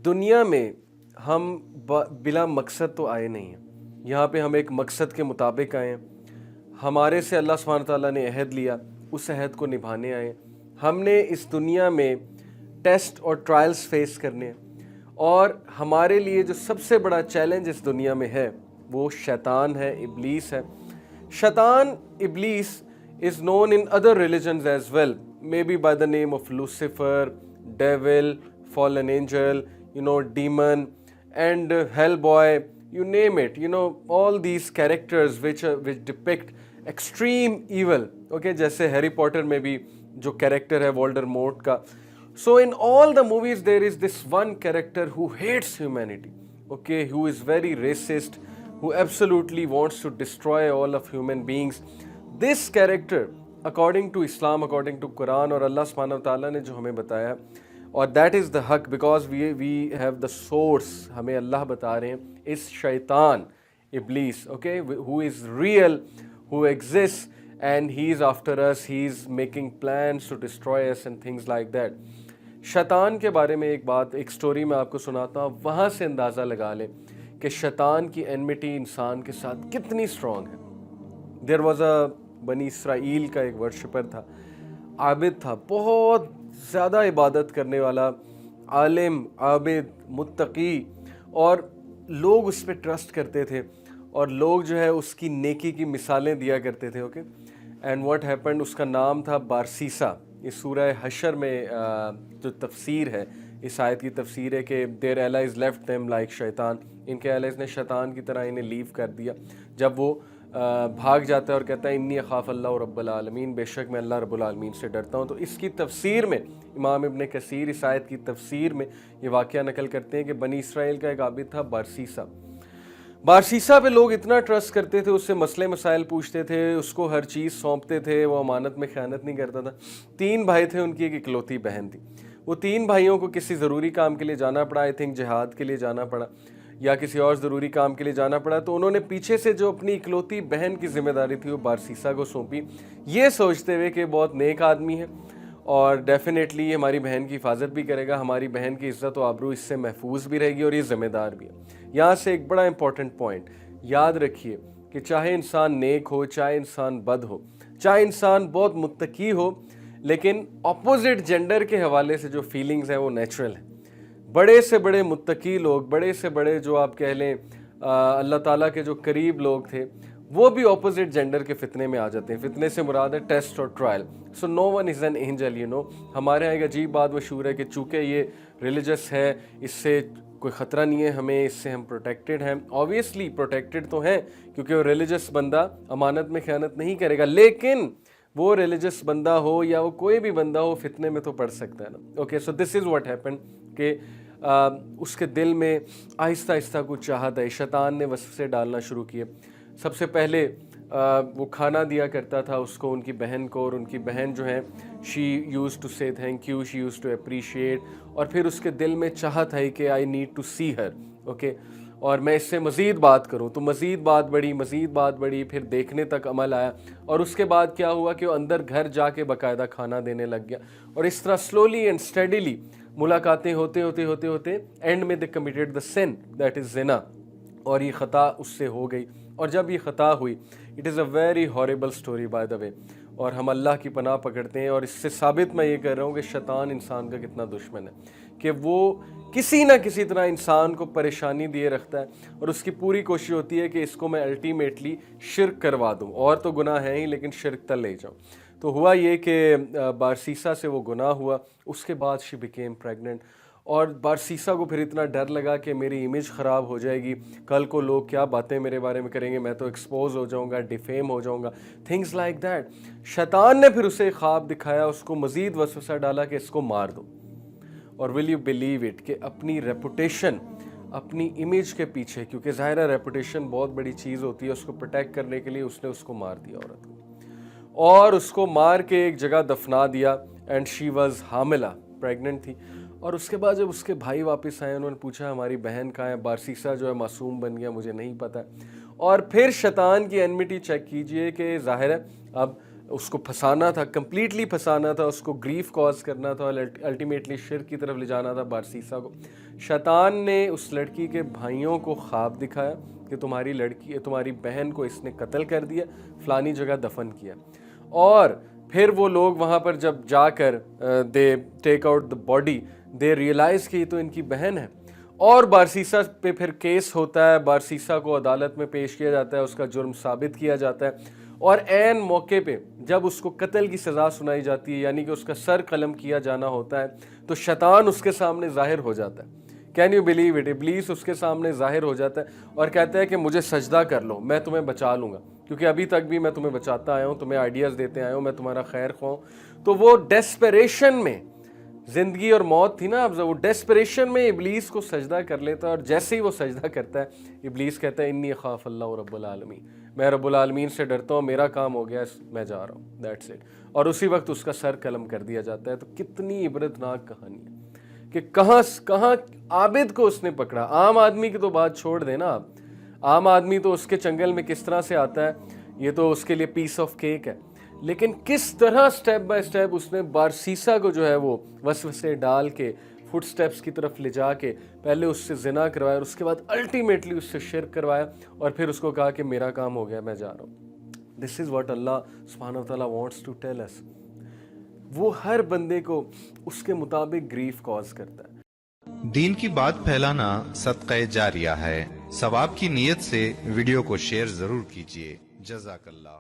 دنیا میں ہم بلا مقصد تو آئے نہیں ہیں، یہاں پہ ہم ایک مقصد کے مطابق آئے ہیں۔ ہمارے سے اللہ سبحانہ تعالیٰ نے عہد لیا، اس عہد کو نبھانے آئے ہیں۔ ہم نے اس دنیا میں ٹیسٹ اور ٹرائلز فیس کرنے ہیں، اور ہمارے لیے جو سب سے بڑا چیلنج اس دنیا میں ہے وہ شیطان ہے، ابلیس ہے۔ شیطان، ابلیس is known in other religions as well, maybe by the name of Lucifer, devil, fallen angel, demon, and hellboy, you name it, all these characters which depict extreme evil, okay, جیسے ہیری پوٹر میں بھی جو character ہے وولڈرمورٹ کا. So in all the movies there is this one character who hates humanity, okay, who is very racist, who absolutely wants to destroy all of human beings. This character according to Islam, according to Quran اور اللہ سبحانہ وتعالیٰ نے جو ہمیں بتایا، اور that is the حق because we have the source، ہمیں اللہ بتا رہے ہیں، اس شیطان ابلیس، okay, who is real, who exists and he is after us, he is making plans to destroy us and things like that. شیطان کے بارے میں ایک سٹوری میں آپ کو سناتا ہوں، وہاں سے اندازہ لگا لیں کہ شیطان کی انمیٹی انسان کے ساتھ کتنی اسٹرانگ ہے. دیر واز اے بنی اسرائیل کا ایک ورشپر تھا، عابد تھا، بہت زیادہ عبادت کرنے والا، عالم، عابد، متقی، اور لوگ اس پہ ٹرسٹ کرتے تھے، اور لوگ جو ہے اس کی نیکی کی مثالیں دیا کرتے تھے. اوکے، اینڈ واٹ ہیپنڈ، اس کا نام تھا بارسیسا. اس سورہ حشر میں جو تفسیر ہے، اس آیت کی تفسیر ہے کہ their allies left them like شیطان، ان کے allies نے شیطان کی طرح انہیں لیو کر دیا. جب وہ بھاگ جاتا ہے اور کہتا ہے انی اخاف اللہ رب العالمین، بے شک میں اللہ رب العالمین سے ڈرتا ہوں. تو اس کی تفسیر میں امام ابن کثیر اس آیت کی تفسیر میں یہ واقعہ نقل کرتے ہیں کہ بنی اسرائیل کا ایک عابد تھا بارسیسا. بارسیسا پہ لوگ اتنا ٹرسٹ کرتے تھے، اس سے مسئلے مسائل پوچھتے تھے، اس کو ہر چیز سونپتے تھے، وہ امانت میں خیانت نہیں کرتا تھا. 3 بھائی تھے، ان کی ایک اکلوتی بہن تھی. وہ 3 بھائیوں کو کسی ضروری کام کے لیے جانا پڑا، آئی تھنک جہاد کے لیے جانا پڑا یا کسی اور ضروری کام کے لیے جانا پڑا. تو انہوں نے پیچھے سے جو اپنی اکلوتی بہن کی ذمہ داری تھی وہ بارسیسا کو سونپی، یہ سوچتے ہوئے کہ بہت نیک آدمی ہے اور ڈیفینیٹلی ہماری بہن کی حفاظت بھی کرے گا، ہماری بہن کی عزت و آبرو اس سے محفوظ بھی رہے گی اور یہ ذمہ دار بھی ہے. یہاں سے ایک بڑا امپورٹنٹ پوائنٹ یاد رکھیے کہ چاہے انسان نیک ہو، چاہے انسان بد ہو، چاہے انسان بہت متقی ہو، لیکن اپوزٹ جینڈر کے حوالے سے جو فیلنگز ہیں وہ نیچرل ہیں. بڑے سے بڑے متقی لوگ، بڑے سے بڑے جو آپ کہہ لیں اللہ تعالیٰ کے جو قریب لوگ تھے، وہ بھی اپوزٹ جینڈر کے فتنے میں آ جاتے ہیں. فتنے سے مراد ہے ٹیسٹ اور trial. So no one is an angel, ہمارے یہاں ایک عجیب بات مشہور ہے کہ چونکہ یہ ریلیجس ہے، اس سے کوئی خطرہ نہیں ہے ہمیں، اس سے ہم پروٹیکٹڈ ہیں. آبویسلی پروٹیکٹڈ تو ہیں کیونکہ وہ ریلیجس بندہ امانت میں خیانت نہیں کرے گا، لیکن وہ ریلیجس بندہ ہو یا وہ کوئی بھی بندہ ہو، فتنے میں تو پڑ سکتا ہے نا. Okay, so this is what happen کہ اس کے دل میں آہستہ آہستہ کچھ چاہت ہے، شیطان نے وسوسے ڈالنا شروع کیے. سب سے پہلے وہ کھانا دیا کرتا تھا اس کو، ان کی بہن کو، اور ان کی بہن جو ہے she used to say thank you, she used to appreciate. اور پھر اس کے دل میں چاہت ہے کہ I need to see her, okay, اور میں اس سے مزید بات کروں. تو مزید بات بڑھی، پھر دیکھنے تک عمل آیا. اور اس کے بعد کیا ہوا کہ وہ اندر گھر جا کے باقاعدہ کھانا دینے لگ گیا. اور اس طرح سلولی اینڈ اسٹڈیلی ملاقاتیں ہوتے اینڈ میں دے committed the sun, that is زنا، اور یہ خطا اس سے ہو گئی. اور جب یہ خطا ہوئی، it is a very horrible story by the way, اور ہم اللہ کی پناہ پکڑتے ہیں. اور اس سے ثابت میں یہ کر رہا ہوں کہ شیطان انسان کا کتنا دشمن ہے، کہ وہ کسی نہ کسی طرح انسان کو پریشانی دیے رکھتا ہے، اور اس کی پوری کوشش ہوتی ہے کہ اس کو میں الٹیمیٹلی شرک کروا دوں. اور تو گناہ ہے ہی، لیکن شرک تک لے جاؤں. تو ہوا یہ کہ بارسیسا سے وہ گناہ ہوا. اس کے بعد شی بیکیم پریگننٹ، اور بارسیسا کو پھر اتنا ڈر لگا کہ میری امیج خراب ہو جائے گی، کل کو لوگ کیا باتیں میرے بارے میں کریں گے، میں تو ایکسپوز ہو جاؤں گا، ڈیفیم ہو جاؤں گا، تھنگز لائک دیٹ. شیطان نے پھر اسے خواب دکھایا، اس کو مزید وسوسہ ڈالا کہ اس کو مار دو. اور ول یو بلیو اٹ کہ اپنی ریپوٹیشن، اپنی امیج کے پیچھے، کیونکہ ظاہر ہے ریپوٹیشن بہت بڑی چیز ہوتی ہے، اس کو پروٹیکٹ کرنے کے لیے اس نے اس کو مار دیا، عورت کو، اور اس کو مار کے ایک جگہ دفنا دیا. اینڈ شی واز حاملہ، پریگننٹ تھی. اور اس کے بعد جب اس کے بھائی واپس آئے، انہوں نے پوچھا ہماری بہن کہاں ہے؟ بارسیسا جو ہے معصوم بن گیا، مجھے نہیں پتہ. اور پھر شیطان کی انمیٹی چیک کیجئے کہ ظاہر ہے اب اس کو پھنسانا تھا، کمپلیٹلی پھنسانا تھا، اس کو گریف کاز کرنا تھا اور الٹیمیٹلی شرک کی طرف لے جانا تھا بارسیسا کو۔ شیطان نے اس لڑکی کے بھائیوں کو خواب دکھایا کہ تمہاری بہن کو اس نے قتل کر دیا، فلانی جگہ دفن کیا، اور پھر وہ لوگ وہاں پر جب جا کر they take out the body, they realise کہ یہ تو ان کی بہن ہے، اور بارسیسا پہ پھر کیس ہوتا ہے، بارسیسا کو عدالت میں پیش کیا جاتا ہے، اس کا جرم ثابت کیا جاتا ہے، اور عین موقع پہ جب اس کو قتل کی سزا سنائی جاتی ہے، یعنی کہ اس کا سر قلم کیا جانا ہوتا ہے، تو شیطان اس کے سامنے ظاہر ہو جاتا ہے۔ Can you believe it? ابلیس اس کے سامنے ظاہر ہو جاتا ہے اور کہتا ہے کہ مجھے سجدہ کر لو، میں تمہیں بچا لوں گا، کیونکہ ابھی تک بھی میں تمہیں بچاتا آیا ہوں، تمہیں آئیڈیاز دیتے آیا ہوں، میں تمہارا خیر خواہ ہوں۔ تو وہ ڈیسپریشن میں، زندگی اور موت تھی نا، اب وہ ڈیسپریشن میں ابلیس کو سجدہ کر لیتا ہے، اور جیسے ہی وہ سجدہ کرتا ہے، ابلیس کہتا ہے انی اخاف اللہ رب العالمین، میں رب العالمین سے ڈرتا ہوں، میرا کام ہو گیا، میں جا رہا ہوں، دیٹس اٹ، اور اسی وقت اس کا سر قلم کر دیا جاتا ہے۔ تو کتنی عبرتناک کہانی ہے کہ کہاں عابد کو اس نے پکڑا۔ عام آدمی کی تو بات چھوڑ دینا آپ، عام آدمی تو اس کے چنگل میں کس طرح سے آتا ہے، یہ تو اس کے لیے پیس آف کیک ہے، لیکن کس طرح سٹیپ بائی سٹیپ اس نے بارسیسا کو جو ہے وہ وسوسے ڈال کے فٹ سٹیپس کی طرف لے جا کے پہلے اس سے زنا کروایا، اور اس کے بعد الٹیمیٹلی اس سے شرک کروایا، اور پھر اس کو کہا کہ میرا کام ہو گیا، میں جا رہا ہوں۔ دس از واٹ اللہ سبحانہ وتعالیٰ وانٹس ٹو ٹیل اس۔ وہ ہر بندے کو اس کے مطابق گریف کاز کرتا ہے۔ دین کی بات پھیلانا صدقہ جاریہ ہے، ثواب کی نیت سے ویڈیو کو شیئر ضرور کیجیے۔ جزاک اللہ۔